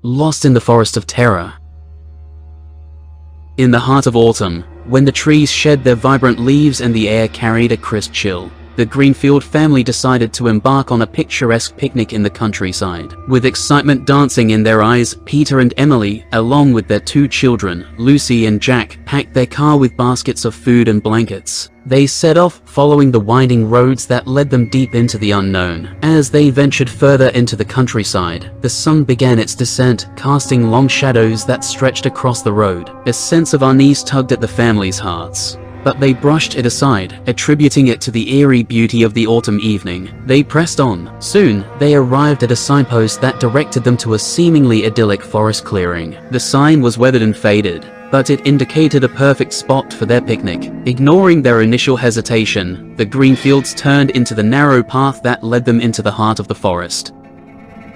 lost in the forest of terror. In the heart of autumn, when the trees shed their vibrant leaves and the air carried a crisp chill, the Greenfield family decided to embark on a picturesque picnic in the countryside. With excitement dancing in their eyes, Peter and Emily, along with their 2 children, Lucy and Jack, packed their car with baskets of food and blankets. They set off, following the winding roads that led them deep into the unknown. As they ventured further into the countryside, the sun began its descent, casting long shadows that stretched across the road. A sense of unease tugged at the family's hearts, but they brushed it aside, attributing it to the eerie beauty of the autumn evening. They pressed on. Soon, they arrived at a signpost that directed them to a seemingly idyllic forest clearing. The sign was weathered and faded, but it indicated a perfect spot for their picnic. Ignoring their initial hesitation, the Greenfields turned into the narrow path that led them into the heart of the forest.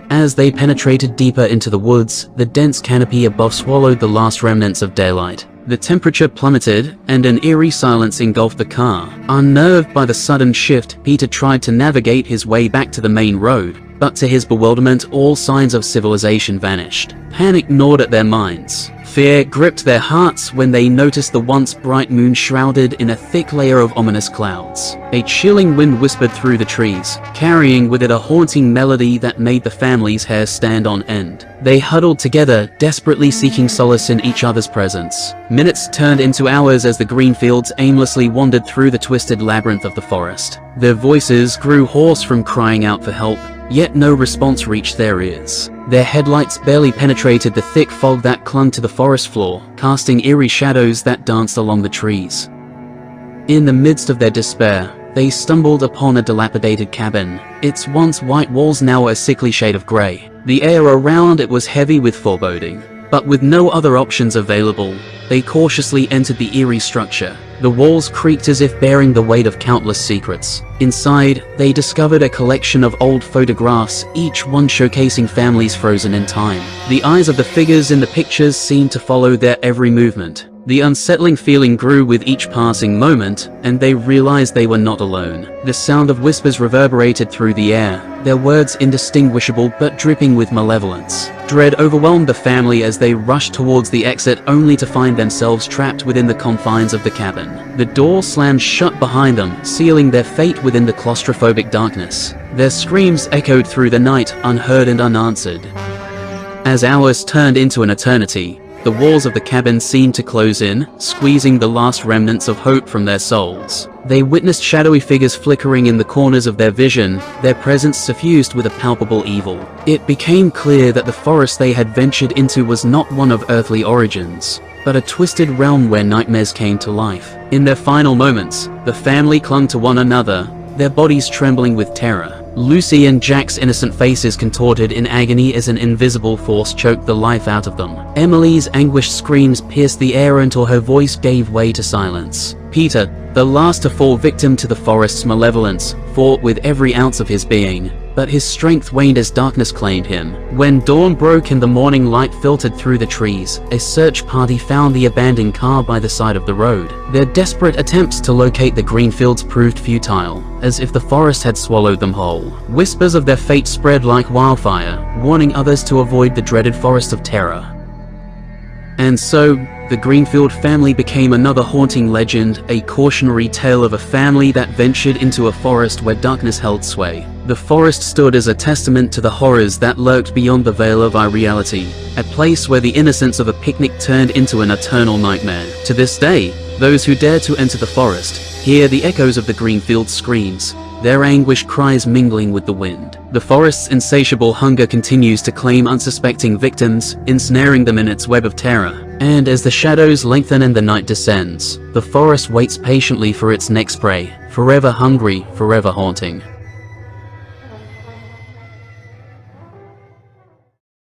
As they penetrated deeper into the woods, the dense canopy above swallowed the last remnants of daylight. The temperature plummeted, and an eerie silence engulfed the car. Unnerved by the sudden shift, Peter tried to navigate his way back to the main road, but to his bewilderment, all signs of civilization vanished. Panic gnawed at their minds. Fear gripped their hearts when they noticed the once bright moon shrouded in a thick layer of ominous clouds. A chilling wind whispered through the trees, carrying with it a haunting melody that made the family's hair stand on end. They huddled together, desperately seeking solace in each other's presence. Minutes turned into hours as the Greenfields aimlessly wandered through the twisted labyrinth of the forest. Their voices grew hoarse from crying out for help, yet no response reached their ears. Their headlights barely penetrated the thick fog that clung to the forest floor, casting eerie shadows that danced along the trees. In the midst of their despair, they stumbled upon a dilapidated cabin, its once white walls now a sickly shade of gray. The air around it was heavy with foreboding, but with no other options available, they cautiously entered the eerie structure. The walls creaked as if bearing the weight of countless secrets. Inside, they discovered a collection of old photographs, each one showcasing families frozen in time. The eyes of the figures in the pictures seemed to follow their every movement. The unsettling feeling grew with each passing moment, and they realized they were not alone. The sound of whispers reverberated through the air, their words indistinguishable but dripping with malevolence. Dread overwhelmed the family as they rushed towards the exit, only to find themselves trapped within the confines of the cabin. The door slammed shut behind them, sealing their fate within the claustrophobic darkness. Their screams echoed through the night, unheard and unanswered. As hours turned into an eternity, the walls of the cabin seemed to close in, squeezing the last remnants of hope from their souls. They witnessed shadowy figures flickering in the corners of their vision, their presence suffused with a palpable evil. It became clear that the forest they had ventured into was not one of earthly origins, but a twisted realm where nightmares came to life. In their final moments, the family clung to one another, their bodies trembling with terror. Lucy and Jack's innocent faces contorted in agony as an invisible force choked the life out of them. Emily's anguished screams pierced the air until her voice gave way to silence. Peter, the last to fall victim to the forest's malevolence, fought with every ounce of his being, but his strength waned as darkness claimed him. When dawn broke and the morning light filtered through the trees, a search party found the abandoned car by the side of the road. Their desperate attempts to locate the Greenfields proved futile, as if the forest had swallowed them whole. Whispers of their fate spread like wildfire, warning others to avoid the dreaded forest of terror. And so, the Greenfield family became another haunting legend, a cautionary tale of a family that ventured into a forest where darkness held sway. The forest stood as a testament to the horrors that lurked beyond the veil of our reality, a place where the innocence of a picnic turned into an eternal nightmare. To this day, those who dare to enter the forest hear the echoes of the Greenfield screams, their anguished cries mingling with the wind. The forest's insatiable hunger continues to claim unsuspecting victims, ensnaring them in its web of terror. And as the shadows lengthen and the night descends, the forest waits patiently for its next prey, forever hungry, forever haunting.